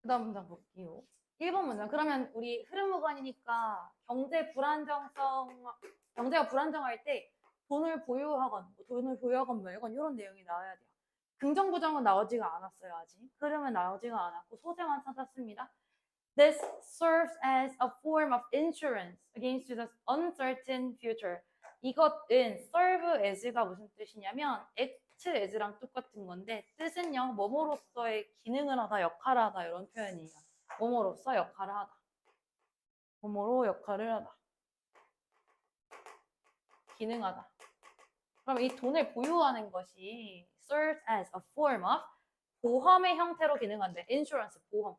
그 다음 문장 볼게요. 1번 문장. 그러면 우리 흐름 구간이니까 경제가 불안정할 때 돈을 보유하건, 말건 이런 내용이 나와야 돼요. 긍정, 부정은 나오지가 않았어요, 아직. 흐름은 나오지가 않았고, 소재만 찾았습니다. This serves as a form of insurance against the uncertain future. 이것은 serve as가 무슨 뜻이냐면 act as랑 똑같은 건데 뜻은요, 뭐뭐로서의 기능을 하다, 역할을 하다 이런 표현이에요. 뭐뭐로서 역할을 하다. 뭐뭐로 역할을 하다. 기능하다. 그럼 이 돈을 보유하는 것이 serves as a form of 보험의 형태로 기능한대. insurance, 보험.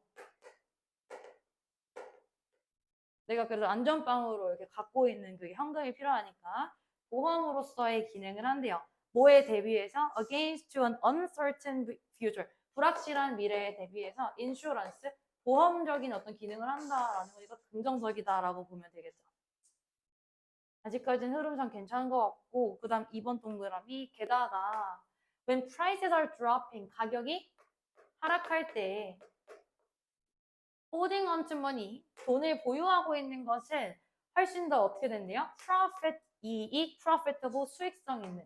내가 그래서 안전빵으로 이렇게 갖고 있는 그 현금이 필요하니까 보험으로서의 기능을 한대요. 뭐에 대비해서? Against an uncertain future. 불확실한 미래에 대비해서 insurance, 보험적인 어떤 기능을 한다라는 거니까 긍정적이다라고 보면 되겠죠. 아직까지는 흐름상 괜찮은 것 같고 그 다음 2번 동그라미 게다가 when prices are dropping, 가격이 하락할 때 holding on to money, 돈을 보유하고 있는 것은 훨씬 더 어떻게 된대요? profit, 이익, profitable, 수익성 있는.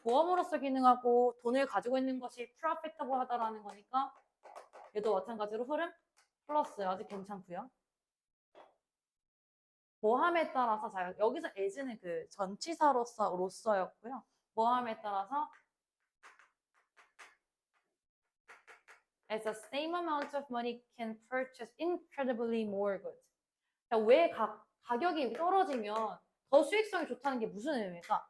보험으로서 기능하고 돈을 가지고 있는 것이 profitable 하다라는 거니까 얘도 마찬가지로 흐름 플러스 아직 괜찮고요. 모함에 따라서 여기서 as는 그 전치사로서였고요. 모함에 따라서 as the same amount of money can purchase incredibly more goods. 왜 가격이 떨어지면 더 수익성이 좋다는 게 무슨 의미일까?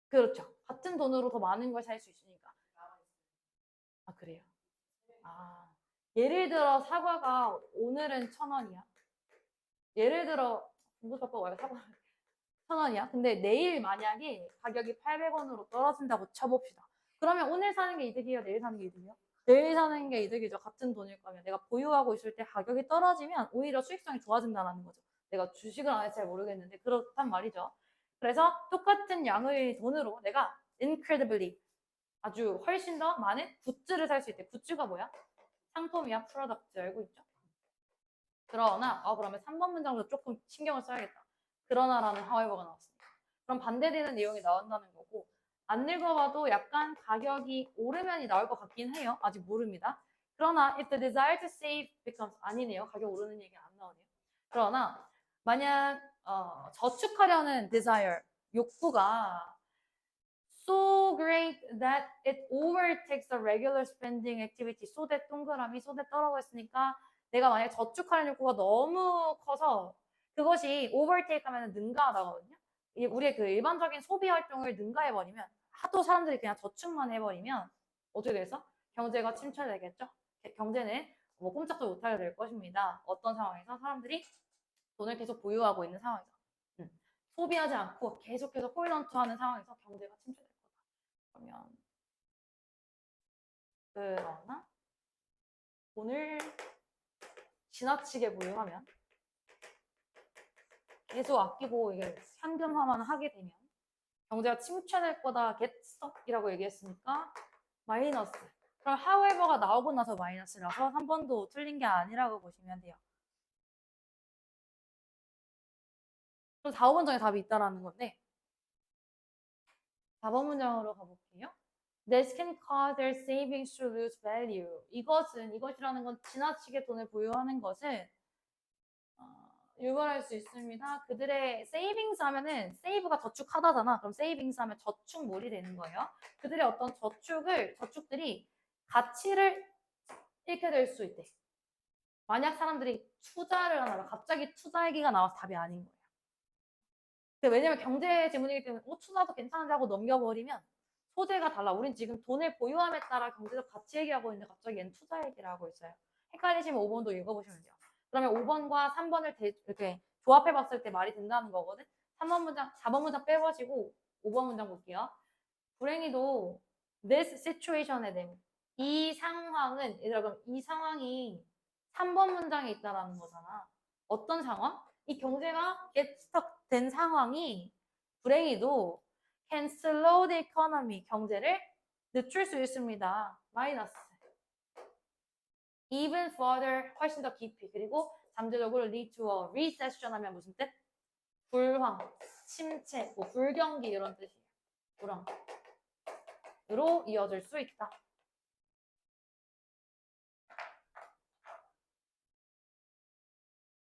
그렇죠. 같은 돈으로 더 많은 걸 살 수 있으니까. 아, 그래요? 아, 예를 들어 사과가 오늘은 1,000원이야. 예를 들어 공부사법 와요 사과 1,000원이야. 근데 내일 만약에 가격이 800원으로 떨어진다고 쳐봅시다. 그러면 오늘 사는 게 이득이에요? 내일 사는 게 이득이에요? 내일 사는 게 이득이죠. 같은 돈일 거면. 내가 보유하고 있을 때 가격이 떨어지면 오히려 수익성이 좋아진다는 거죠. 내가 주식을 안 해서 잘 모르겠는데 그렇단 말이죠. 그래서 똑같은 양의 돈으로 내가 incredibly 아주 훨씬 더 많은 굿즈를 살 수 있대. 굿즈가 뭐야? 상품이야, 프로덕트. 알고 있죠? 그러나 그러면 3번 문장부터 조금 신경을 써야겠다. 그러나라는 however가 나왔습니다. 그럼 반대되는 내용이 나온다는 거고 안 읽어봐도 약간 가격이 오르면이 나올 것 같긴 해요. 아직 모릅니다. 그러나 if the desire to save becomes 아니네요. 가격 오르는 얘기 안 나오네요. 그러나 만약 저축하려는 desire, 욕구가 so great that it overtakes the regular spending activity. so that 동그라미, so that 떨어져 있으니까 내가 만약에 저축하는 욕구가 너무 커서 그것이 overtake 하면 능가하다거든요. 우리의 그 일반적인 소비 활동을 능가해버리면 하도 사람들이 그냥 저축만 해버리면 어떻게 돼서? 경제가 침체되겠죠. 경제는 뭐 꼼짝도 못하게 될 것입니다. 어떤 상황에서? 사람들이 돈을 계속 보유하고 있는 상황에서. 소비하지 않고 계속해서 홀런트하는 상황에서 경제가 침체될 거다. 그러면 그러나 돈을 지나치게 보유하면 계속 아끼고 이게 현금화만 하게 되면 경제가 침체될 거다. get stuck이라고 얘기했으니까 마이너스. 그럼 however가 나오고 나서 마이너스라서 한 번도 틀린 게 아니라고 보시면 돼요. 그럼 4, 5번 문장에 답이 있다라는 건데 4번 문장으로 가볼게요. This can cause their savings to lose value. 이것이라는 건 지나치게 돈을 보유하는 것은 유발할 수 있습니다. 그들의 savings 하면은 save가 저축하다잖아. 그럼 savings 하면 저축물이 되는 거예요. 그들의 어떤 저축들이 가치를 잃게 될 수 있대. 만약 사람들이 투자를 하다가 갑자기 투자 얘기가 나와서 답이 아닌 거예요. 왜냐면 경제 지문이기 때문에 투자도 괜찮은데 하고 넘겨버리면 소재가 달라. 우린 지금 돈을 보유함에 따라 경제적 가치 얘기하고 있는데 갑자기 얘는 투자 얘기를 하고 있어요. 헷갈리시면 5번도 읽어보시면 돼요. 그러면 5번과 3번을 이렇게 조합해봤을 때 말이 된다는 거거든. 3번 문장, 4번 문장 빼가지고 5번 문장 볼게요. 불행히도 this situation에 대한 이 상황은 얘들아 그럼 이 상황이 3번 문장에 있다라는 거잖아. 어떤 상황? 이 경제가 get stuck 된 상황이 불행히도 can slow the economy 경제를 늦출 수 있습니다. 마이너스. even further, 훨씬 더 깊이. 그리고 잠재적으로 lead to a recession 하면 무슨 뜻? 불황, 침체, 뭐 불경기 이런 뜻이에요. 불황으로 이어질 수 있다.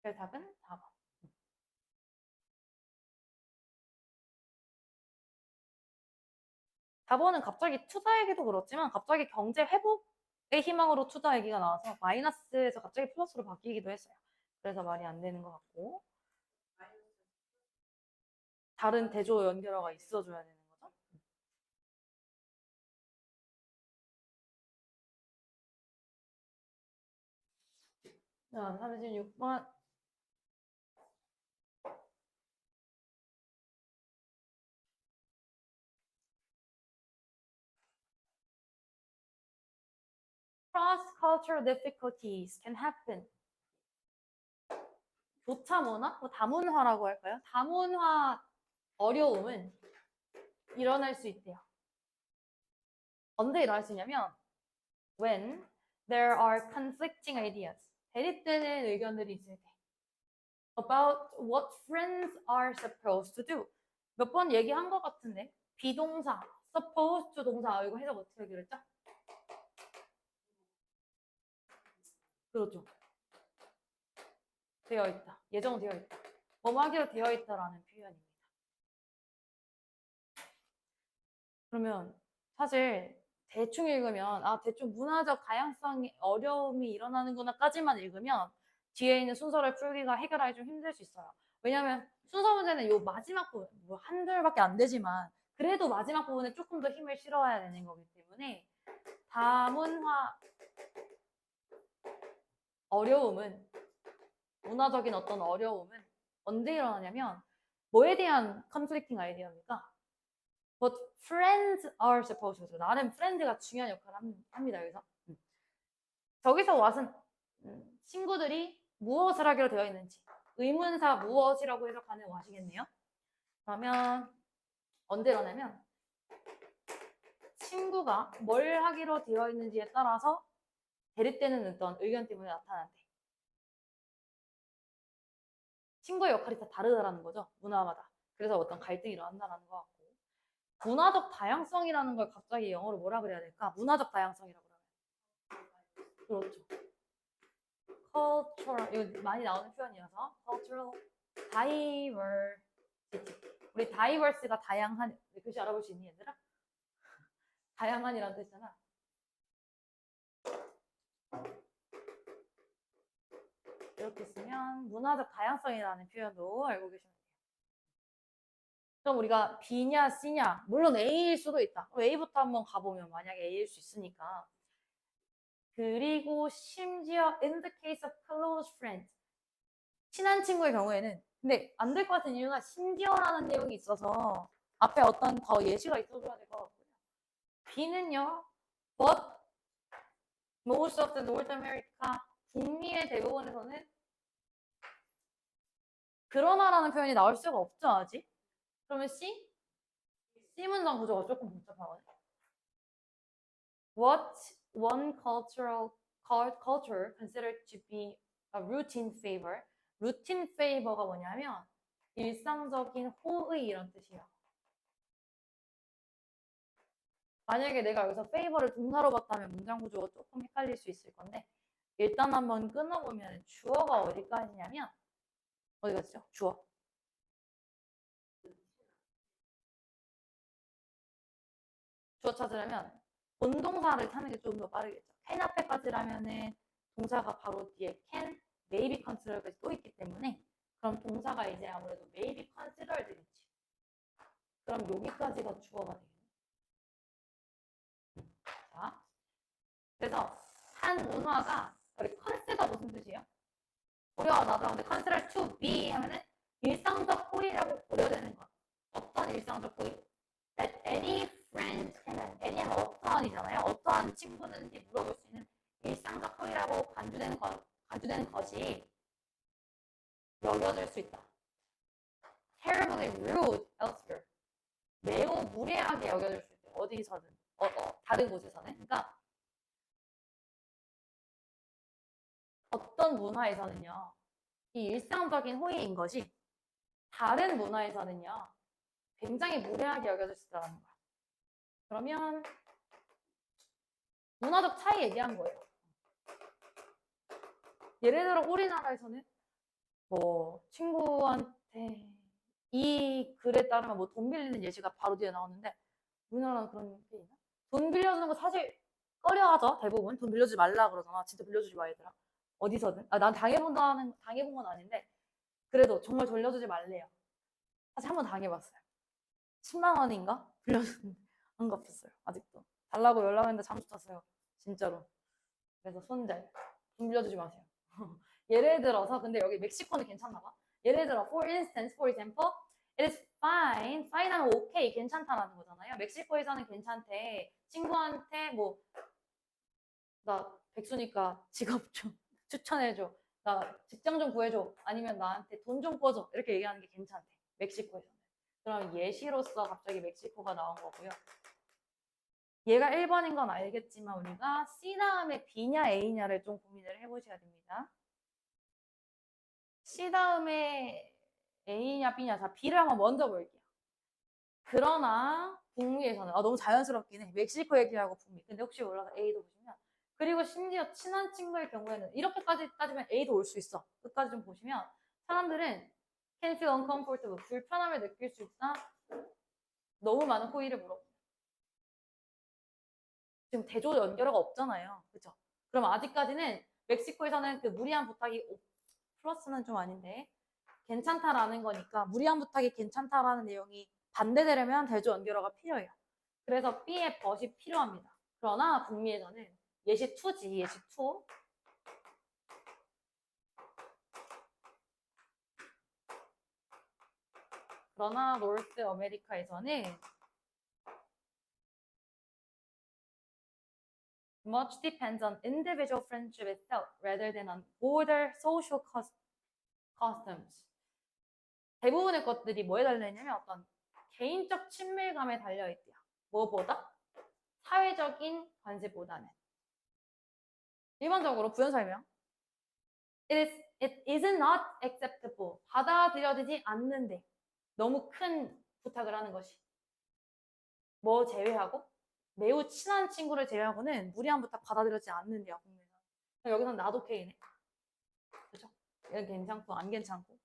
그 답은 4번. 4번은 갑자기 투자 얘기도 그렇지만 갑자기 경제 회복의 희망으로 투자 얘기가 나와서 마이너스에서 갑자기 플러스로 바뀌기도 했어요. 그래서 말이 안 되는 것 같고 다른 대조 연결어가 있어줘야 되는 거죠. 자, 36번. Cross-cultural difficulties can happen. 교차 문화? 뭐 다문화라고 할까요? 다문화 어려움은 일어날 수 있대요. 언제 일어날 수 있냐면 when there are conflicting ideas. 대립되는 의견들이 있을 때. About what friends are supposed to do. 몇 번 얘기한 것 같은데 비동사, supposed to 동사 이거 해석 어떻게 하기로 했죠? 그렇죠. 되어 있다. 예정되어 있다. 뭐뭐 하기로 되어 있다라는 표현입니다. 그러면 사실 대충 읽으면 대충 문화적 다양성이 어려움이 일어나는구나까지만 읽으면 뒤에 있는 순서를 풀기가 해결하기 좀 힘들 수 있어요. 왜냐하면 순서 문제는 요 마지막 부분 뭐 한둘밖에 안 되지만 그래도 마지막 부분에 조금 더 힘을 실어야 되는 거기 때문에 다문화 어려움은 문화적인 어떤 어려움은 언제 일어나냐면 뭐에 대한 conflicting 아이디어입니까? But friends are supposed to. 나는 friend가 중요한 역할을 합니다. 여기서 저기서 왓은 친구들이 무엇을 하기로 되어 있는지 의문사 무엇이라고 해석하는 왓이겠네요. 그러면 언제 일어나면 친구가 뭘 하기로 되어 있는지에 따라서 대립되는 어떤 의견 때문에 나타난대. 친구의 역할이 다 다르다라는 거죠. 문화마다. 그래서 어떤 갈등이 일어난다는 것 같고 문화적 다양성이라는 걸 갑자기 영어로 뭐라 그래야 될까? 문화적 다양성이라고 그러면 그렇죠. cultural 이거 많이 나오는 표현이어서 cultural diversity. 우리 diverse가 다양한 글씨 알아볼 수 있니 얘들아? 다양한이라는 뜻이잖아. 이렇게 쓰면 문화적 다양성이라는 표현도 알고 계시면 돼요. 그럼 우리가 B냐 C냐 물론 A일 수도 있다. A부터 한번 가보면 만약에 A일 수 있으니까 그리고 심지어 in the case of close friends 친한 친구의 경우에는 근데 안 될 것 같은 이유가 심지어라는 내용이 있어서 앞에 어떤 더 예시가 있어줘야 될 것 같고요. B는요 but most of the North America 북미의 대부분에서는 그러나라는 표현이 나올 수가 없죠 아직. 그러면 C? C 문장 구조가 조금 복잡하거든요. What one culture considered to be a routine favor. routine favor가 뭐냐면 일상적인 호의 이런 뜻이에요. 만약에 내가 여기서 favor를 동사로 봤다면 문장 구조가 조금 헷갈릴 수 있을 건데 일단 한번 끊어보면 주어가 어디까지냐면 어디 갔죠? 주어. 주어 찾으려면 본동사를 타는 게 좀 더 빠르겠죠. can 앞에까지라면은 동사가 바로 뒤에 can, maybe consider까지 또 있기 때문에 그럼 동사가 이제 아무래도 maybe consider 되겠지. 그럼 여기까지가 주어가 되겠네. 자, 그래서 한 문화가 우리 consider 무슨 뜻이에요? 고려하다 근데 consider to be 하면은 일상적 호의라고 고려되는 것. 어떤 일상적 호의? That any friend, any 하면 어떠한이잖아요. 어떠한 친구는지 물어볼 수 있는 일상적 호의라고 간주되는 것이 여겨질 수 있다. Terribly rude elsewhere. 매우 무례하게 여겨질 수 있다. 어디서든. 다른 곳에서는. 그러니까 어떤 문화에서는요, 이 일상적인 호의인 것이 다른 문화에서는요, 굉장히 무례하게 여겨질 수 있다는 거야. 그러면 문화적 차이 얘기한 거예요. 예를 들어 우리나라에서는 뭐 친구한테 이 글에 따르면 뭐 돈 빌리는 예시가 바로 뒤에 나오는데 우리나라는 그런 게 있나? 돈 빌려주는 거 사실 꺼려하죠. 대부분 돈 빌려주지 말라 그러잖아. 진짜 빌려주지 마 얘들아. 어디서든. 난 당해본 건 아닌데 그래도 정말 돌려주지 말래요. 사실 한 번 당해봤어요. 10만 원인가 빌려줬는데 안 갚았어요. 아직도 달라고 연락했는데 잠수 탔어요. 진짜로. 그래서 손절 돈 빌려주지 마세요. 예를 들어서 근데 여기 멕시코는 괜찮나 봐. 예를 들어 for example it is fine. fine 하면 오케이 괜찮다라는 거잖아요. 멕시코에서는 괜찮대. 친구한테 뭐 나 백수니까 직업 좀 추천해줘. 나 직장 좀 구해줘. 아니면 나한테 돈 좀 꿔줘. 이렇게 얘기하는 게 괜찮대. 멕시코에서는. 그럼 예시로서 갑자기 멕시코가 나온 거고요. 얘가 1번인 건 알겠지만 우리가 C 다음에 B냐 A냐를 좀 고민을 해보셔야 됩니다. C 다음에 A냐 B냐. 자, B를 한번 먼저 볼게요. 그러나 북미에서는 너무 자연스럽긴 해. 멕시코 얘기하고 북미. 근데 혹시 몰라서 A도 보시면 그리고 심지어 친한 친구의 경우에는 이렇게까지 따지면 A도 올 수 있어. 끝까지 좀 보시면 사람들은 can feel uncomfortable. 불편함을 느낄 수 있다. 너무 많은 호의를 물어. 지금 대조 연결어가 없잖아요. 그렇죠? 그럼 아직까지는 멕시코에서는 그 무리한 부탁이 플러스는 좀 아닌데 괜찮다라는 거니까 무리한 부탁이 괜찮다라는 내용이 반대되려면 대조 연결어가 필요해요. 그래서 B의 벗이 필요합니다. 그러나 북미에서는 예시 2지, 예시 2. 그러나 노스 아메리카에서는 much depends on individual friendship itself rather than on broader social customs. 대부분의 것들이 뭐에 달려있냐면 어떤 개인적 친밀감에 달려있대요. 뭐보다? 사회적인 관습보다는. 일반적으로 부연 설명. It is not acceptable. 받아들여지지 않는데. 너무 큰 부탁을 하는 것이. 뭐 제외하고? 매우 친한 친구를 제외하고는 무리한 부탁 받아들여지지 않는데요. 여기서는 나도 K네. 그죠? 얘는 괜찮고 안 괜찮고.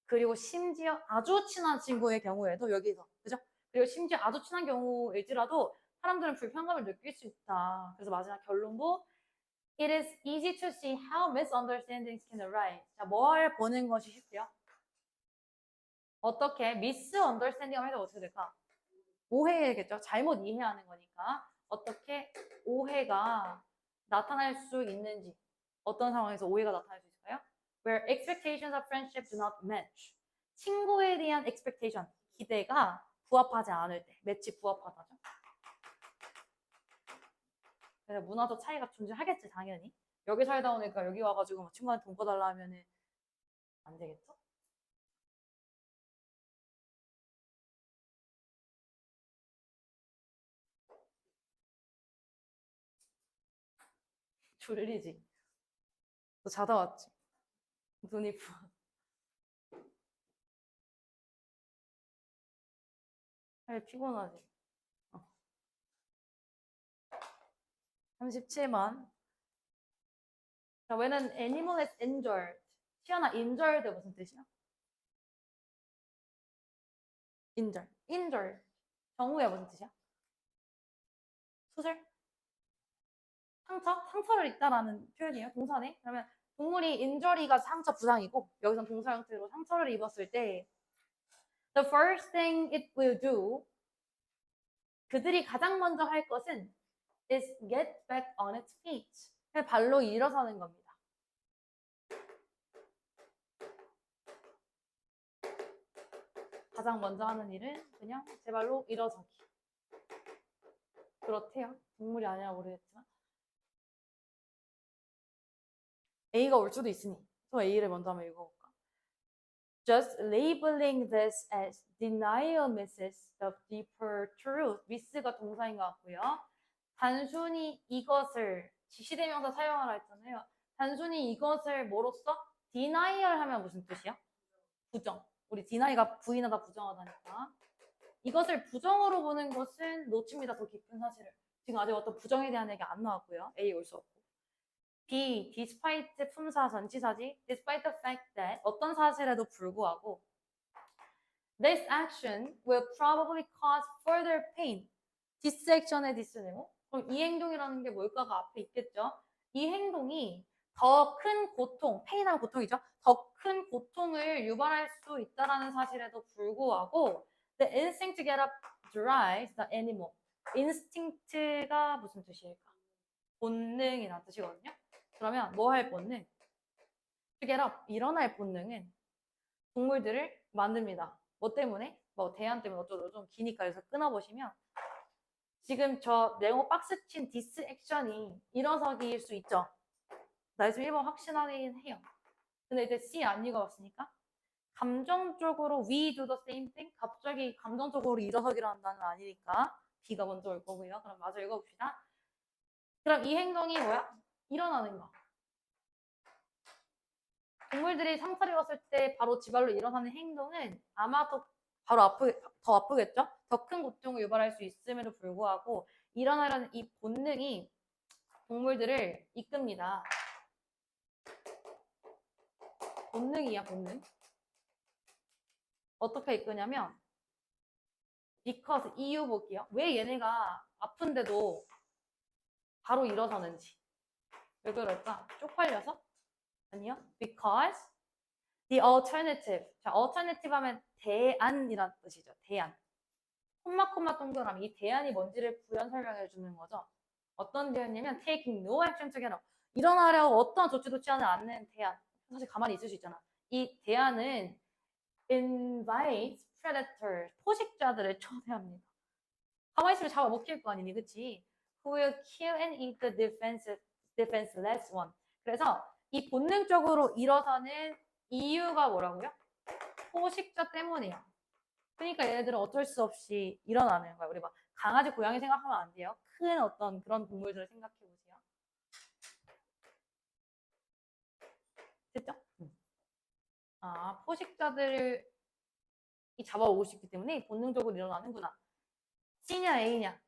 그리고 심지어 아주 친한 친구의 경우에도 여기서 그죠? 그리고 심지어 아주 친한 경우일지라도 사람들은 불편감을 느낄 수 있다. 그래서 마지막 결론부 It is easy to see how misunderstandings can arise. 자, 뭘 보는 것이 쉽대요? 어떻게 misunderstanding 하면 어떻게 될까? 오해겠죠. 잘못 이해하는 거니까 어떻게 오해가 나타날 수 있는지 어떤 상황에서 오해가 나타날 수 있을까요? Where expectations of friendship do not match. 친구에 대한 expectation, 기대가 부합하지 않을 때, 매치 부합하다죠. 그래서 문화적 차이가 존재하겠지 당연히. 여기 살다 오니까 여기 와가지고 친구한테 돈 꺼달라 하면은 안 되겠죠? 졸리지? 너 자다 왔지? 눈이 부어. 피곤하지? 37번. 자, when an animal is injured. 시연아, injured 무슨 뜻이야? injured. 경우에 무슨 뜻이야? 수술? 상처를 입다라는 표현이에요. 동사네. 그러면 동물이 injury가 상처 부상이고 여기서 동사 형태로 상처를 입었을 때 the first thing it will do 그들이 가장 먼저 할 것은 is get back on its feet. 발로 일어서는 겁니다. 가장 먼저 하는 일은 그냥 제 발로 일어서기. 그렇대요. 동물이 아니라 모르겠지만. A가 올 수도 있으니 또 A를 먼저 한번 읽어볼까? just labeling this as denial misses the deeper truth. miss가 동사인 것 같고요. 단순히 이것을 지시대명사 사용하라 했잖아요. 단순히 이것을 뭐로써? denial 하면 무슨 뜻이야? 부정. 우리 deny가 부인하다 부정하다니까. 이것을 부정으로 보는 것은 놓칩니다. 더 깊은 사실을. 지금 아직 어떤 부정에 대한 얘기 안 나왔고요. A 올 수 없고. B, despite 품사 전치사지. despite the fact that 어떤 사실에도 불구하고 this action will probably cause further pain. this action의 this네요. 그럼 이 행동이라는 게 뭘까가 앞에 있겠죠. 이 행동이 더 큰 고통, pain하면 고통이죠. 더 큰 고통을 유발할 수 있다는 사실에도 불구하고 the instinct to get up drives the animal. instinct가 무슨 뜻일까? 본능이라는 뜻이거든요. 그러면 뭐 할 본능? to get up, 일어날 본능은 동물들을 만듭니다. 뭐 때문에? 뭐 대안 때문에 어쩌고 좀 기니까 여기서 끊어보시면 지금 저 네모 박스 친 디스 액션이 일어서기일 수 있죠. 나 지금 1번 확신하긴 해요. 근데 이제 C 안 읽어봤으니까 감정적으로 we do the same thing? 갑자기 감정적으로 일어서기를 한다는 아니니까 B가 먼저 올 거고요. 그럼 마저 읽어봅시다. 그럼 이 행동이 뭐야? 일어나는 거. 동물들이 상처를 입었을 때 바로 지발로 일어나는 행동은 아마 더 아프겠죠? 더 큰 고통을 유발할 수 있음에도 불구하고 일어나려는 이 본능이 동물들을 이끕니다. 본능이야, 본능. 어떻게 이끄냐면 because 이유 볼게요. 왜 얘네가 아픈데도 바로 일어서는지. 왜 그럴까? 쪽팔려서? 아니요. Because the alternative. 자, alternative 하면 대안이란 뜻이죠. 대안. 콤마 동그라미. 이 대안이 뭔지를 부연 설명해 주는 거죠. 어떤 대안이냐면 taking no action to get up. 일어나려고 어떤 조치도 취하지 않는 대안. 사실 가만히 있을 수 있잖아. 이 대안은 invite predators. 포식자들을 초대합니다. 가만히 있으면 잡아먹힐 거 아니니, 그치? Who will kill and eat the defenseless one. 그래서 이 본능적으로 일어서는 이유가 뭐라고요? 포식자 때문이야. 그러니까 얘네들은 어쩔 수 없이 일어나는 거야. 우리 막 강아지, 고양이 생각하면 안 돼요. 큰 어떤 그런 동물들을 생각해 보세요. 됐죠? 아, 포식자들이 잡아오고 싶기 때문에 본능적으로 일어나는구나. C냐 A냐?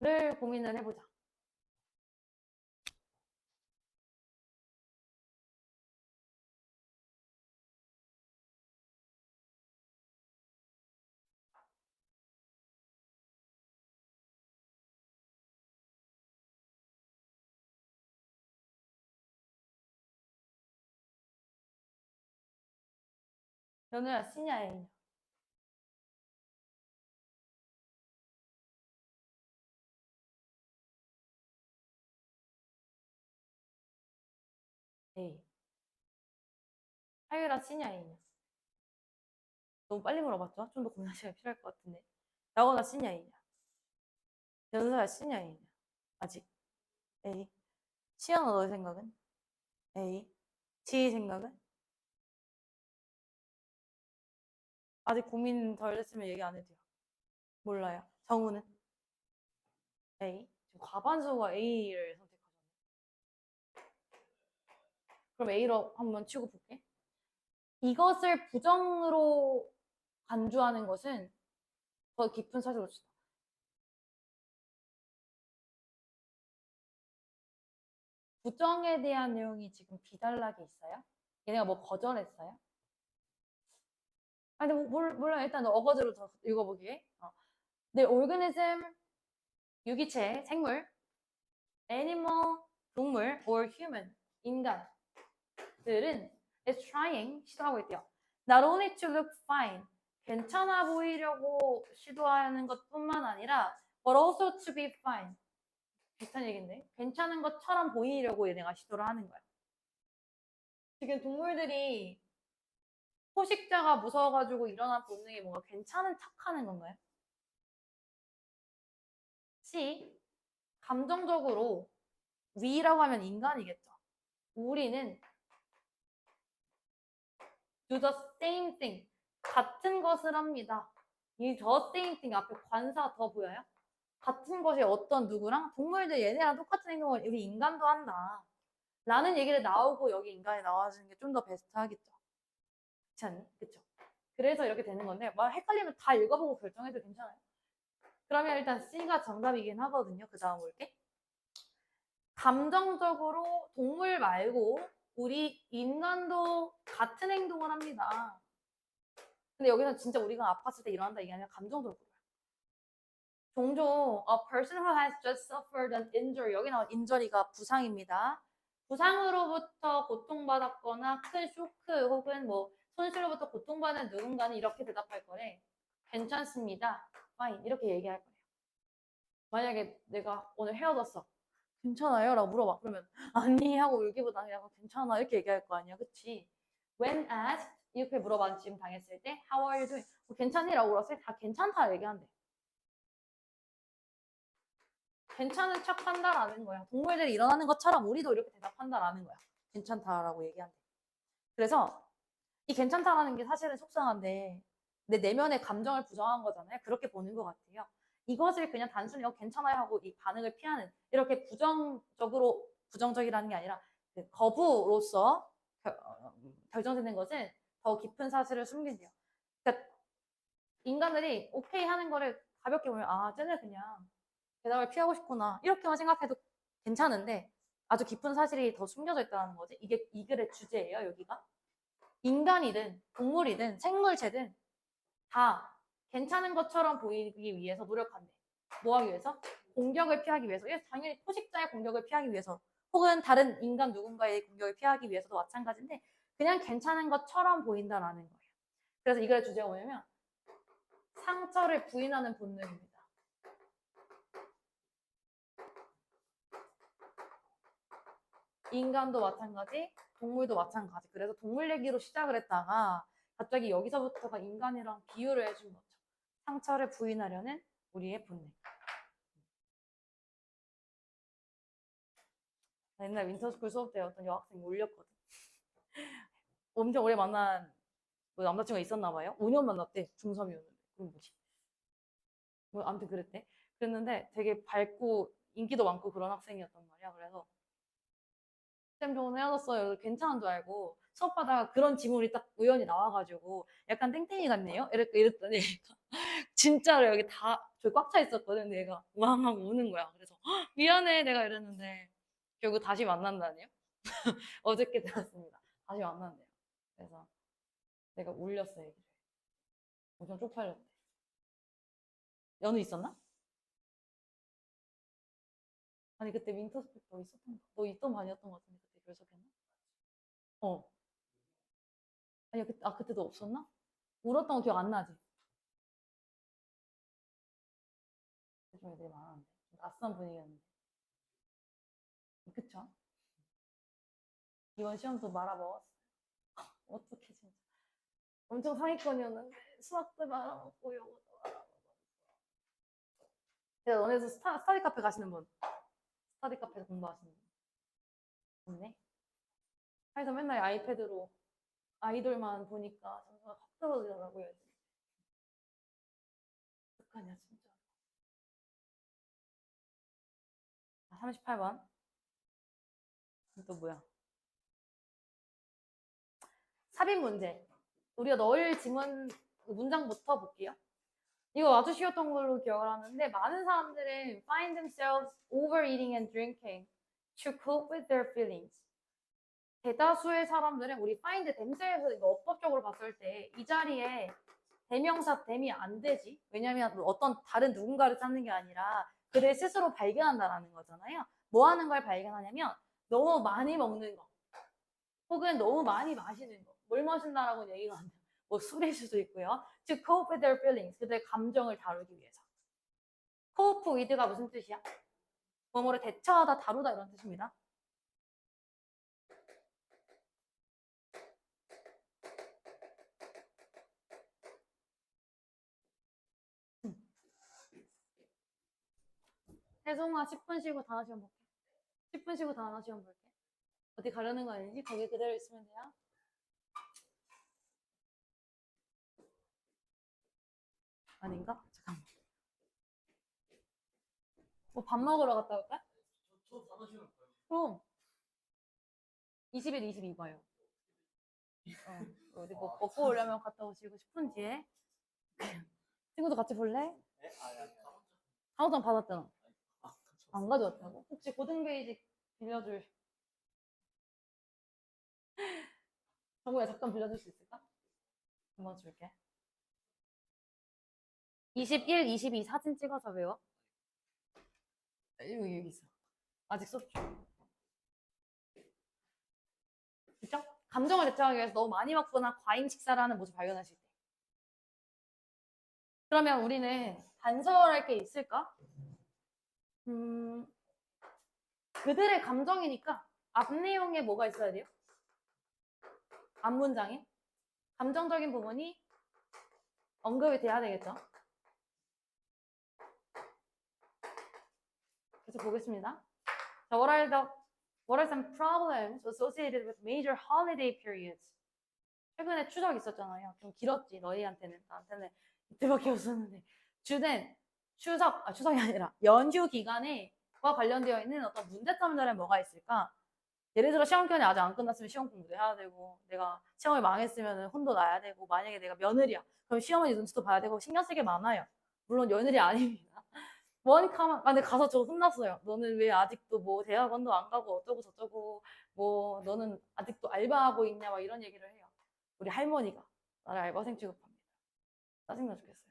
를 고민을 해보자. 연우야, C냐 A냐? A. 하유라 C냐 A냐? 너무 빨리 물어봤죠? 좀 더 고민할 시간이 필요할 것 같은데. 나거나 C냐 A냐? 연서야 C냐 A냐? 아직. A. 시연아 너의 생각은? A. 지희 생각은? 아직 고민 덜 됐으면 얘기 안 해도 돼요. 몰라요. 정우는? A. 지금 과반수가 A를 선택하셨네. 그럼 A로 한번 치고 볼게. 이것을 부정으로 간주하는 것은 더 깊은 사실로 치다. 부정에 대한 내용이 지금 비단락에 있어요? 얘네가 뭐 거절했어요? 아니, 몰라. 일단 어거지로 더 읽어보기에. The organism, 유기체, 생물, animal, 동물, or human, 인간들은 is trying, 시도하고 있대요. Not only to look fine, 괜찮아 보이려고 시도하는 것뿐만 아니라 but also to be fine. 비슷한 얘기인데 괜찮은 것처럼 보이려고 얘네가 시도를 하는 거야. 지금 동물들이 포식자가 무서워가지고 일어난 본능이 뭔가 괜찮은 척하는 건가요? C. 감정적으로 we라고 하면 인간이겠죠. 우리는 do the same thing. 같은 것을 합니다. 이 the same thing 앞에 관사 더 보여요? 같은 것이 어떤 누구랑? 동물들 얘네랑 똑같은 행동을 우리 인간도 한다. 라는 얘기를 나오고 여기 인간이 나와주는 게 좀 더 베스트하겠죠. 그렇지 않니? 그쵸? 그래서 이렇게 되는 건데 막 헷갈리면 다 읽어보고 결정해도 괜찮아요. 그러면 일단 C가 정답이긴 하거든요. 그 다음 볼게. 감정적으로 동물 말고 우리 인간도 같은 행동을 합니다. 근데 여기서 진짜 우리가 아팠을 때 일어난다 이게 아니라 감정적으로. 종종 a person who has just suffered an injury 여기 나온 injury가 부상입니다. 부상으로부터 고통받았거나 큰 쇼크 혹은 뭐 손실로부터 고통받는 누군가는 이렇게 대답할 거래. 괜찮습니다. fine 이렇게 얘기할 거래요. 만약에 내가 오늘 헤어졌어. 괜찮아요? 라고 물어봐. 그러면 아니 하고 울기보다 그냥 괜찮아 이렇게 얘기할 거 아니야. 그치? When asked 이렇게 물어봐 지금 당했을 때 How are you doing? 뭐 괜찮니? 라고 물었을 때 다 괜찮다 얘기한대. 괜찮은 척 한다라는 거야. 동물들이 일어나는 것처럼 우리도 이렇게 대답한다라는 거야. 괜찮다라고 얘기한대. 그래서 이 괜찮다라는 게 사실은 속상한데 내 내면의 감정을 부정한 거잖아요. 그렇게 보는 것 같아요. 이것을 그냥 단순히 괜찮아요 하고 이 반응을 피하는 이렇게 부정적이라는 게 아니라 그 거부로서 결정되는 것은 더 깊은 사실을 숨긴대요. 그러니까 인간들이 오케이 하는 거를 가볍게 보면 아 쟤네 그냥 대답을 피하고 싶구나 이렇게만 생각해도 괜찮은데 아주 깊은 사실이 더 숨겨져 있다는 거지. 이게 이 글의 주제예요. 여기가 인간이든 동물이든 생물체든 다 괜찮은 것처럼 보이기 위해서 노력한대. 뭐 하기 위해서? 공격을 피하기 위해서. 당연히 포식자의 공격을 피하기 위해서 혹은 다른 인간 누군가의 공격을 피하기 위해서도 마찬가지인데 그냥 괜찮은 것처럼 보인다라는 거예요. 그래서 이 글의 주제가 뭐냐면 상처를 부인하는 본능입니다. 인간도 마찬가지, 동물도 마찬가지. 그래서 동물 얘기로 시작을 했다가 갑자기 여기서부터가 인간이랑 비유를 해준 거죠. 상처를 부인하려는 우리의 본능. 나 옛날 윈터스쿨 수업 때 어떤 여학생이 울렸거든. 엄청 오래 만난 뭐 남자친구가 있었나 봐요. 5년 만났대. 중3이었는데. 그럼 뭐지? 뭐 아무튼 그랬대. 그랬는데 되게 밝고 인기도 많고 그런 학생이었단 말이야. 그래서 쌤 저는 헤어졌어요. 괜찮은 줄 알고 수업하다가 그런 질문이 딱 우연히 나와가지고 약간 땡땡이 같네요? 이랬더니 진짜로 여기 다 저기 꽉 차 있었거든. 얘가 우왕 하고 우는 거야. 그래서 미안해 내가 이랬는데 결국 다시 만난다네요. 어저께 들었습니다. 다시 만난대요. 그래서 내가 울렸어 얘기를. 엄청 쪽팔렸대. 연우 있었나? 아니 그때 윈터스펙 너 있었던 거. 너 있던 반이었던 것 같은데 그때 결석했나? 어. 아니 그때도 없었나? 울었던 거 기억 안 나지? 좀 애들이 많았는데 좀 낯선 분위기였는데. 그쵸? 이번 시험도 말아먹었어. 어떻게 진짜. 엄청 상위권이었는데 수학도 말아먹고 영어도 말아먹고. 그래서 너네도 스터디 카페 가시는 분? 스터디 카페에서 공부하시는 분? 없네? 그래서 맨날 아이패드로 아이돌만 보니까 점수가 확 떨어지더라고요. 어떡하냐 진짜. 38번. 또 뭐야? 삽입 문제. 우리가 넣을 지문 문장부터 볼게요. 이거 아주 쉬웠던 걸로 기억을 하는데 많은 사람들은 find themselves overeating and drinking to cope with their feelings. 대다수의 사람들은 우리 find themselves 이거 어법적으로 봤을 때 이 자리에 대명사 them이 안 되지. 왜냐하면 어떤 다른 누군가를 찾는 게 아니라 그들 스스로 발견한다라는 거잖아요. 뭐 하는 걸 발견하냐면 너무 많이 먹는 거 혹은 너무 많이 마시는 거. 뭘 마신다라고는 얘기가 안 돼요. 뭐 술일 수도 있고요. To cope with their feelings. 그들의 감정을 다루기 위해서. cope with가 무슨 뜻이야? 뭐뭐를 대처하다, 다루다 이런 뜻입니다. 혜송아 10분 쉬고 단어 시험 볼게. 10분 쉬고 단어 시험 볼게. 어디 가려는 거 아니지? 거기 그대로 있으면 돼요. 아닌가? 잠깐만. 뭐 밥 먹으러 갔다 올까? 그럼 20일, 22 봐요. 어디 뭐 먹고 오려면 갔다 오시고 싶은 뒤에 친구도 같이 볼래? 강호장 받았잖아. 안 가져왔다고? 혹시 고등 베이직 빌려줄 정우야 잠깐 빌려줄 수 있을까? 한번 줄게. 21, 22 사진 찍어서 외워. 여기 있어. 아직 썼죠. 그죠? 감정을 대처하기 위해서 너무 많이 먹거나 과잉 식사를 하는 모습 발견하실 때. 그러면 우리는 단서할 게 있을까? 그들의 감정이니까 앞 내용에 뭐가 있어야 돼요? 앞 문장에 감정적인 부분이 언급이 돼야 되겠죠? 계속 보겠습니다. 자, what are some problems associated with major holiday periods? 최근에 추석 있었잖아요. 좀 길었지, 너희한테는. 나한테는 이틀밖에 없었는데. 주된 추석이 아니라 연휴 기간에과 관련되어 있는 어떤 문제점들은 뭐가 있을까? 예를 들어 시험 기간이 아직 안 끝났으면 시험 공부도 해야 되고, 내가 시험을 망했으면 혼도 나야 되고, 만약에 내가 며느리야, 그럼 시어머니 눈치도 봐야 되고 신경 쓸 게 많아요. 물론 며느리 아닙니다. 근데 가서 저 혼났어요. 너는 왜 아직도 뭐 대학원도 안 가고 어쩌고 저쩌고 뭐 너는 아직도 알바하고 있냐 막 이런 얘기를 해요. 우리 할머니가 나를 알바생 취급합니다. 짜증나 죽겠어요.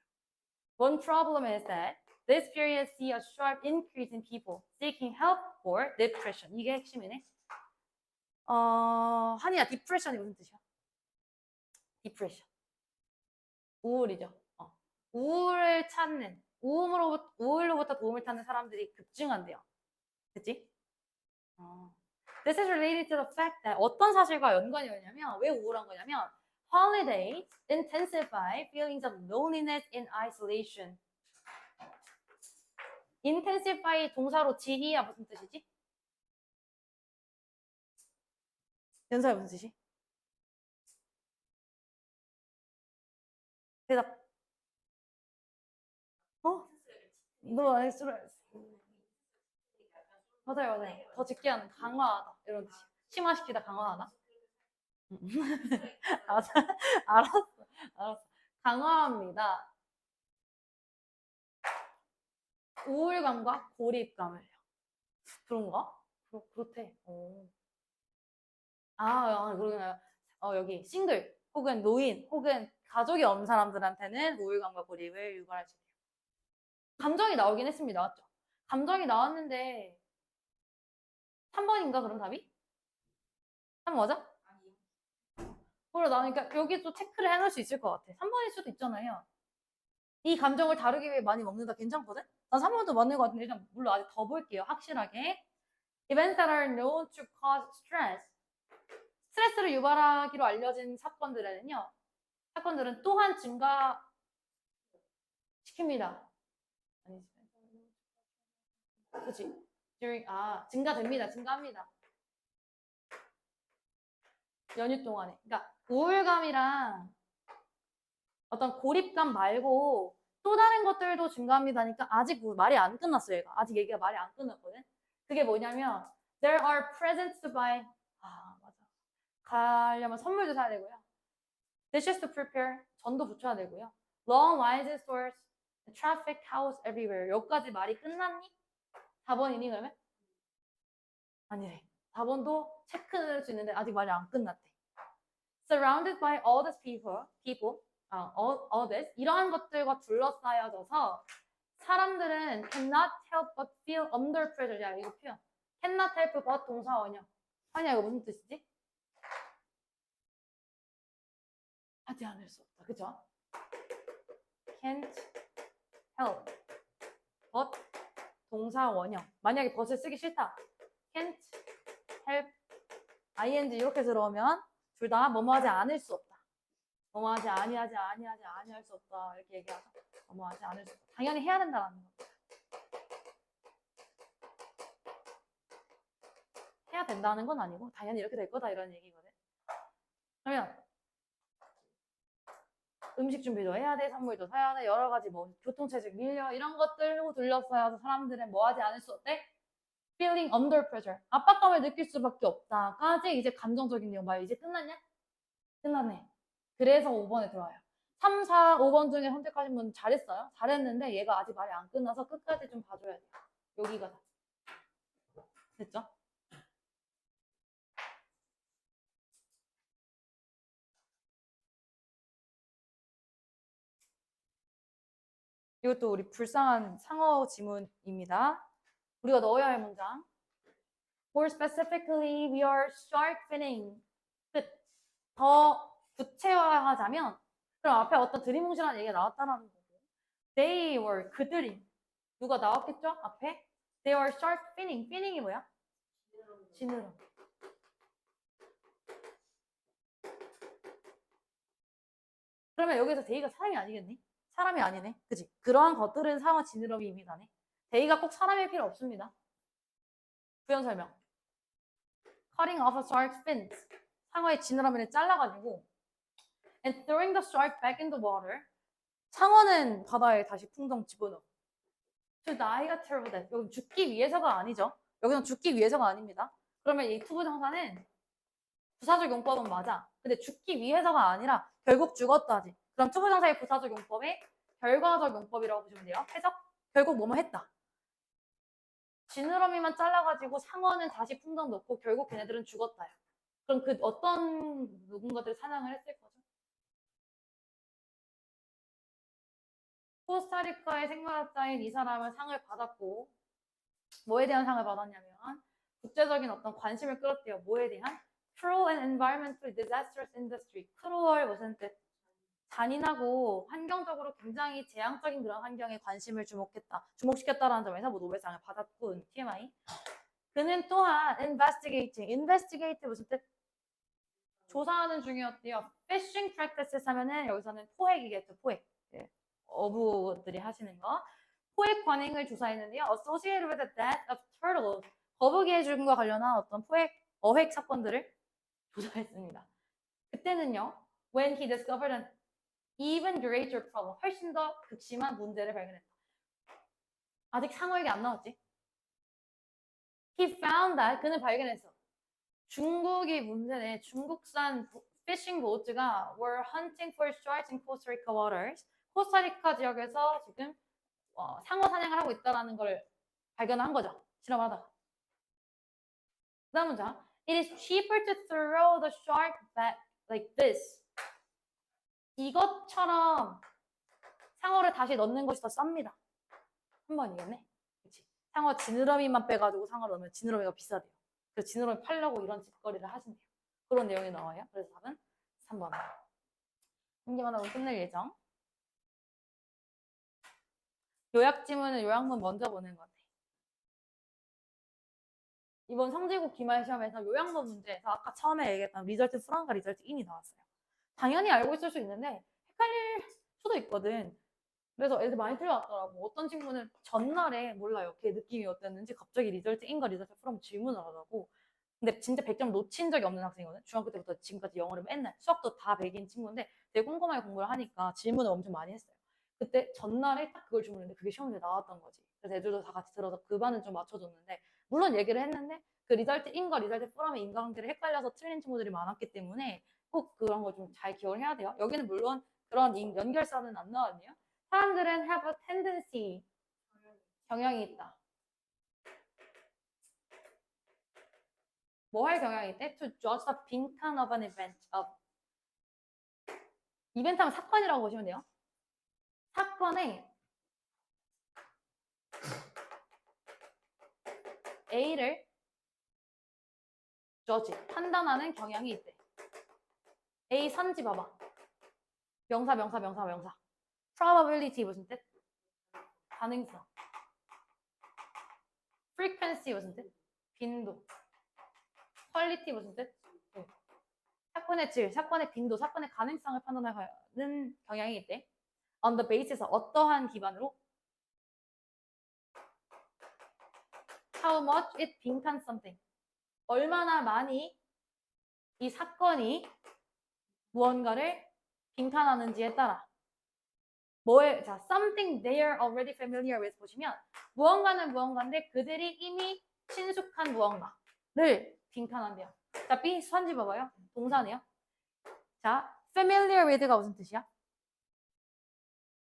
One problem is that this period see a sharp increase in people seeking help for depression. 이게 핵심이네. 한이야, depression이 무슨 뜻이야? depression. 우울이죠. 우울을 찾는, 우울로부터 도움을 찾는 사람들이 급증한대요. 그치? This is related to the fact that 어떤 사실과 연관이 있냐면, 왜 우울한 거냐면, holidays intensify feelings of loneliness and isolation. intensify 동사로 지희야 무슨 뜻이지? 연사야 무슨 뜻이? 대답. 너 알수록 맞아요. 더 짙게 하는 강화하다 이런 뜻이. 심화시키다 강화하다. 알았어. 강화합니다. 우울감과 고립감을요. 그런가? 그렇대. 그러나요? 여기 싱글 혹은 노인 혹은 가족이 없는 사람들한테는 우울감과 고립을 유발할 수 있어요. 감정이 나오긴 했습니다. 맞죠? 감정이 나왔는데 3번인가 그럼 답이? 3번 맞아? 몰라 나는 그러니까 여기 또 체크를 해놓을 수 있을 것 같아. 3번일 수도 있잖아요. 이 감정을 다루기 위해 많이 먹는다 괜찮거든? 난 3번도 맞는 것 같은데 일단 물론 아직 더 볼게요. 확실하게. Events that are known to cause stress. 스트레스를 유발하기로 알려진 사건들은 또한 증가시킵니다. 그치? 증가합니다. 연휴 동안에. 그러니까 우울감이랑 어떤 고립감 말고 또 다른 것들도 증가합니다니까 아직 말이 안 끝났어요. 얘가. 아직 얘기가 말이 안 끝났거든. 그게 뭐냐면 there are presents to buy. 맞아. 가려면 선물도 사야 되고요. dishes to prepare. 전도 붙여야 되고요. long lines in stores. traffic chaos everywhere. 여기까지 말이 끝났니? 4번이니 그러면? 아니래. 4번도 체크할 수 있는데 아직 말이 안 끝났대. Surrounded by all these people, all this 이러한 것들과 둘러싸여져서 사람들은 cannot help but feel under pressure. 야 이거 표현. cannot help but 동사 원형. 아니야 이거 무슨 뜻이지? 하지 않을 수 없다. 그죠? can't help but 동사 원형. 만약에 but을 쓰기 싫다. can't help ing 이렇게 들어오면 둘 다 뭐뭐하지 않을 수 없다. 뭐뭐하지 아니할 수 없다. 이렇게 얘기하죠. 뭐뭐하지 않을 수 없다. 당연히 해야 된다는 거. 해야 된다는 건 아니고 당연히 이렇게 될 거다 이런 얘기거든. 그러면 음식 준비도 해야 돼, 선물도 사야 돼, 여러 가지 뭐 교통체증 밀려 이런 것들로 둘러싸여서 사람들은 뭐 하지 않을 수 없대? Feeling under pressure. 압박감을 느낄 수밖에 없다까지 이제 감정적인 내용 말 이제 끝났냐? 끝났네. 그래서 5번에 들어와요. 3, 4, 5번 중에 선택하신 분 잘했어요. 잘했는데 얘가 아직 말이 안 끝나서 끝까지 좀 봐줘야 돼요. 여기가 다. 됐죠? 이것도 우리 불쌍한 상어 지문입니다. 우리가 넣어야 할 문장. More specifically, we are shark finning. 끝. 더 구체화하자면 그럼 앞에 어떤 드리뭉실한 얘기가 나왔다라는 거고 They were 그들이 누가 나왔겠죠? 앞에 They were shark finning. finning이 뭐야? 지느러미. 그러면 여기서 데이가 사람이 아니겠니? 사람이 아니네. 그지? 그러한 것들은 상어 지느러미입니다네. 데이가 꼭 사람일 필요 없습니다. 부연 설명. Cutting off a shark's fins. 상어의 지느러미를 잘라가지고 and throwing the shark back in the water. 상어는 바다에 다시 풍덩 집어넣어. To die a terrible death. 여기 죽기 위해서가 아니죠. 여기는 죽기 위해서가 아닙니다. 그러면 이 투부정사는 부사적 용법은 맞아. 근데 죽기 위해서가 아니라 결국 죽었다지. 그럼 투부정사의 부사적 용법이 결과적 용법이라고 보시면 돼요. 해석? 결국 뭐뭐 했다. 지느러미만 잘라가지고 상어는 다시 풍덩 넣고 결국 걔네들은 죽었다요. 그럼 그 어떤 누군가들 사냥을 했을 거죠? 코스타리카의 생물학자인 이 사람은 상을 받았고 뭐에 대한 상을 받았냐면 국제적인 어떤 관심을 끌었대요. 뭐에 대한? Cruel and environmentally disastrous industry. cruel 무슨 뜻? 잔인하고 환경적으로 굉장히 재앙적인 그런 환경에 관심을 주목시켰다라는 점에서 뭐 노벨상을 받았군. TMI. 그는 또한 investigate 무슨 뜻? 조사하는 중이었대요. fishing practices 하면은 여기서는 포획이겠죠. 포획. 네. 어부들이 하시는 거. 포획 관행을 조사했는데요. associated with the death of turtles. 거북이의 죽음과 관련한 어떤 어획 사건들을 조사했습니다. 그때는요. when he discovered an even greater problem. 훨씬 더 극심한 문제를 발견했다. 아직 상어에게 안 나왔지? He found that 그는 발견했어. 중국이 문제네. 중국산 피싱 보트가 were hunting for sharks in Costa Rica waters. 코스타리카 지역에서 지금 상어 사냥을 하고 있다는 걸 발견한 거죠. 실험하다가. 그 다음 문장. It is cheaper to throw the shark back like this. 이것처럼 상어를 다시 넣는 것이 더 쌉니다. 한 번이겠네. 그치? 상어 지느러미만 빼가지고 상어를 넣으면 지느러미가 비싸대요. 그래서 지느러미 팔려고 이런 짓거리를 하신대요. 그런 내용이 나와요. 그래서 답은 3번. 한 개만 하고 끝낼 예정. 요약 지문은 요약문 먼저 보는 것 같아. 이번 성지국 기말 시험에서 요약문 문제에서 아까 처음에 얘기했던 리절트 프랑과 리절트 인이 나왔어요. 당연히 알고 있을 수 있는데 헷갈릴 수도 있거든. 그래서 애들 많이 틀려왔더라고. 어떤 친구는 전날에 몰라요. 걔 느낌이 어땠는지 갑자기 리절트 인과 리절트 프랑 질문을 하더라고. 근데 진짜 100점 놓친 적이 없는 학생이거든. 중학교 때부터 지금까지 영어를 맨날 수학도 다 100인 친구인데 되게 꼼꼼하게 공부를 하니까 질문을 엄청 많이 했어요. 그때 전날에 딱 그걸 주문했는데 그게 시험에 나왔던 거지. 그래서 애들도 다 같이 들어서 그 반은 좀 맞춰줬는데 물론 얘기를 했는데 그 리절트 인과 리절트 프롬의 인과관계를 헷갈려서 틀린 친구들이 많았기 때문에 꼭 그런 거 좀 잘 기억을 해야 돼요. 여기는 물론 그런 연결사는 안 나왔네요. 사람들은 have a tendency, 경향이 있다. 뭐 할 경향이 있대? To judge the 빈칸 of an event. 이벤트 하면 사건이라고 보시면 돼요. 사건에 A를 judge, 판단하는 경향이 있대. A 선지 봐봐. 명사. probability 무슨 뜻? 가능성. frequency 무슨 뜻? 빈도. quality 무슨 뜻? 네. 사건의 질, 사건의 빈도, 사건의 가능성을 판단하는 경향이 있대. on the basis, 어떠한 기반으로? how much it 빈칸 something. 얼마나 많이 이 사건이 무언가를 빙판하는지에 따라 뭐에 자 something they are already familiar with 보시면 무언가는 무언가인데 그들이 이미 친숙한 무언가를 빙판한대요. 자 B 선지 봐봐요. 동사네요. 자 familiar with가 무슨 뜻이야?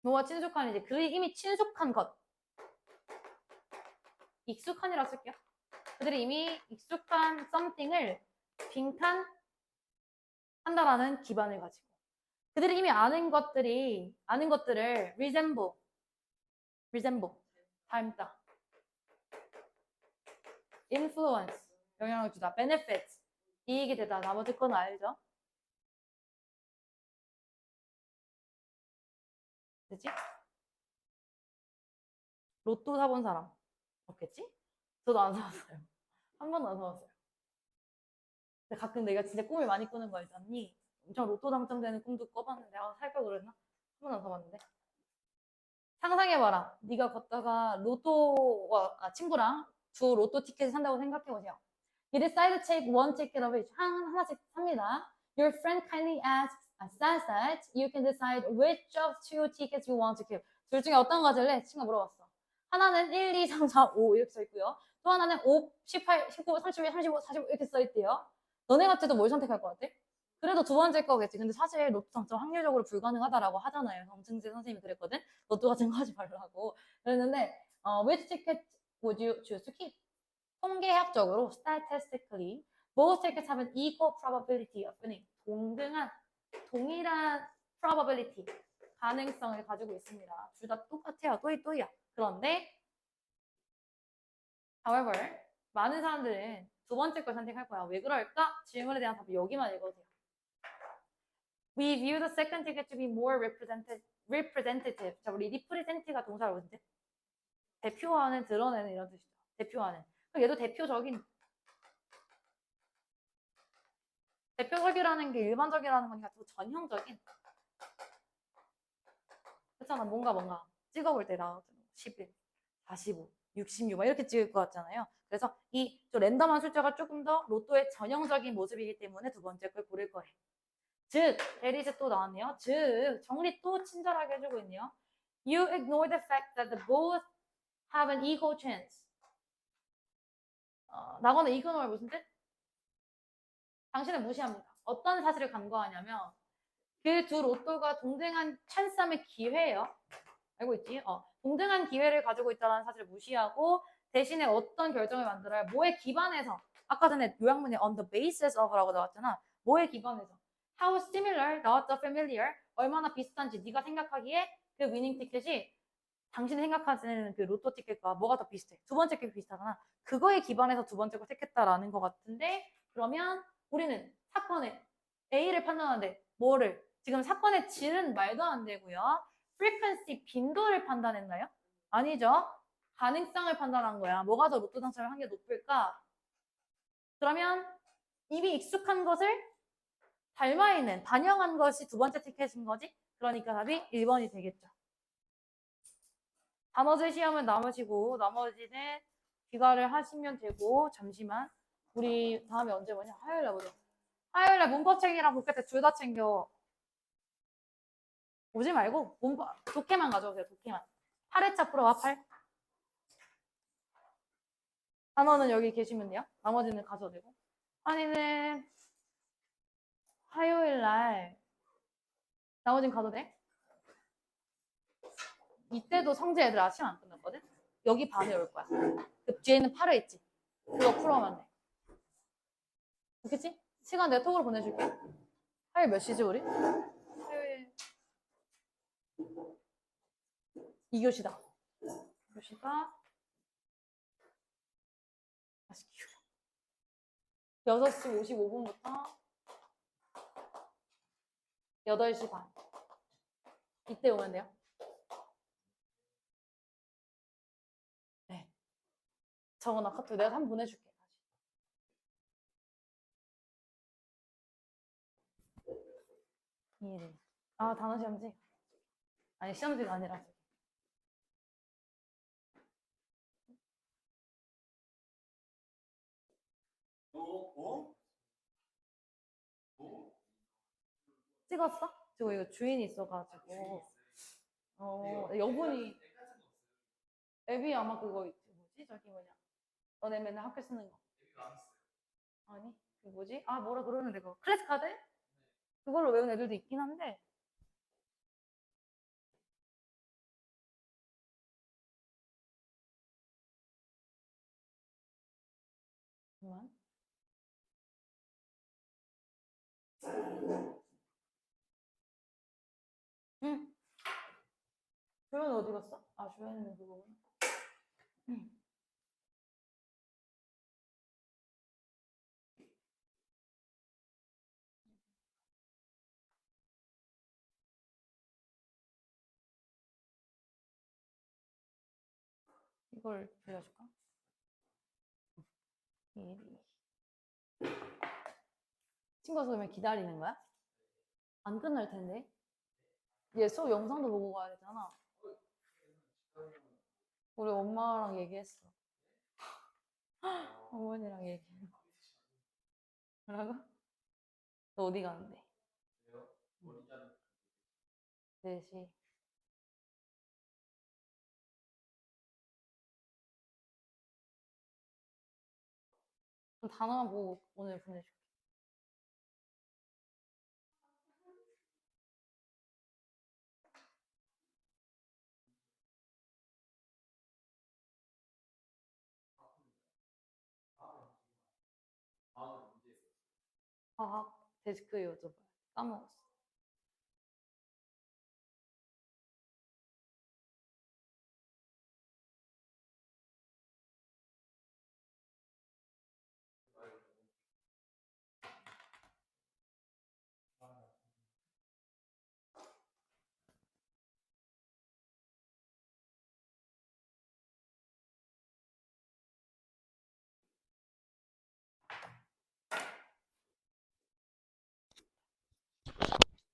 뭐가 친숙한이지? 그들이 이미 친숙한 것. 익숙한이라 쓸게요. 그들이 이미 익숙한 something을 빙판한다라는 기반을 가지고 그들이 이미 아는 것들을 resemble 닮다 influence 영향을 주다 benefit 이익이 되다 나머지 건 알죠? 되지? 로또 사본 사람 없겠지? 저도 안 사봤어요. 한 번도 안 사봤어요. 근데 가끔 내가 진짜 꿈을 많이 꾸는 거 알잖니? 엄청 로또 당첨되는 꿈도 꿔봤는데 살 걸 그랬나? 한 번도 안 사봤는데 상상해봐라. 네가 걷다가 친구랑 두 로또 티켓을 산다고 생각해보세요. You decide to take one ticket of each. 하나씩 삽니다. Your friend kindly says that you can decide which of two tickets you want to keep. 둘 중에 어떤 거 가질래? 친구가 물어봤어. 하나는 1, 2, 3, 4, 5 이렇게 써있고요. 또 하나는 5, 18, 19, 31, 35, 45 이렇게 써있대요. 너네 같아도 뭘 선택할 것 같아? 그래도 두 번째 거겠지. 근데 사실 로또 당첨 확률적으로 불가능하다라고 하잖아요. 엄승재 선생님이 그랬거든. 로또 같은 거 하지 말라고. 그랬는데 which ticket would you choose to keep? 통계학적으로 statistically both tickets have an equal probability of winning. 동일한 probability 가능성을 가지고 있습니다. 둘 다 똑같아요. 또이야. 그런데 however 많은 사람들은 두 번째 걸 선택할 거야. 왜 그럴까? 질문에 대한 답이 여기만 읽어도 돼요. We view the second ticket to be more representative. 자, 우리 represent가 동사로 보는데 대표하는, 드러내는 이런 뜻이죠. 대표하는. 그럼 얘도 대표적이라는 게 일반적이라는 거니까 또 전형적인. 그렇잖아. 뭔가 찍어볼 때 나오잖아. 11, 45, 66 막 이렇게 찍을 것 같잖아요. 그래서 이 좀 랜덤한 숫자가 조금 더 로또의 전형적인 모습이기 때문에 두 번째 걸 고를 거예요. 즉, there is 또 나왔네요. 즉, 정리 또 친절하게 해주고 있네요. You ignore the fact that the both have an equal chance. 나거는 ignore 무슨 뜻? 당신은 무시합니다. 어떤 사실을 간과하냐면 그 두 로또가 동등한 찬스함의 기회예요. 알고 있지? 동등한 기회를 가지고 있다는 사실을 무시하고 대신에 어떤 결정을 만들어요? 뭐에 기반해서 아까 전에 요약문에 on the basis of라고 나왔잖아. 뭐에 기반해서 how similar 나왔죠? familiar 얼마나 비슷한지 네가 생각하기에 그 위닝 티켓이 당신이 생각하시는 그 로또 티켓과 뭐가 더 비슷해? 두 번째 게 비슷하잖아. 그거에 기반해서 두 번째 걸 택했다라는 것 같은데 그러면 우리는 사건의 A를 판단하는데 뭐를? 지금 사건의 질은 말도 안 되고요. frequency, 빈도를 판단했나요? 아니죠. 가능성을 판단한 거야. 뭐가 더 로또 당첨 확률이 높을까? 그러면 이미 익숙한 것을 닮아 있는, 반영한 것이 두 번째 티켓인 거지? 그러니까 답이 1번이 되겠죠. 단어제 시험은 나머지고 나머지는 귀가를 하시면 되고 잠시만 우리 다음에 언제 보냐? 화요일에 보자. 화요일에 문법책이랑 복귀 둘 다 챙겨. 오지 말고 독해만 가져오세요. 독해만. 8회차 풀어와 8. 단어는 여기 계시면 돼요. 나머지는 가져도 되고. 아니는 화요일 날 나머지는 가도 돼? 이때도 성재 애들 아침 안 끝났거든? 여기 밤에 올 거야. 그 뒤에는 8회 있지? 그거 풀어오면 돼. 좋겠지? 시간 내가 톡으로 보내줄게. 화요일 몇 시지 우리? 화요일 2교시다. 2교시가 6시 55분부터 8시 반. 이때 오면 돼요. 네. 적어놔 카톡 내가 한번 보내줄게. 이해돼. 단어 시험지? 아니 시험지가 아니라 찍었어? 저 이거 주인이 있어가지고 여분이 앱이 아마 그거 뭐지 저기 뭐냐 너네 맨날 학교 쓰는 거 아니 그 뭐지 아 뭐라 그러는데 그거 클래스 카드 그걸로 외운 애들도 있긴 한데 잠깐만 응 조연 어디 갔어? 아 조연은 그거구나 응. 이걸 빌려줄까? 예리 친구가 그러면 기다리는 거야? 안 끝날 텐데 얘 수업 영상도 보고 가야 되잖아 우리 엄마랑 얘기했어 어머니랑 얘기해 뭐라고? 너 어디 가는데? 4시 그럼 단어만 보고 오늘 보내줄게 과학 데스크 여쭤봐요 까먹었어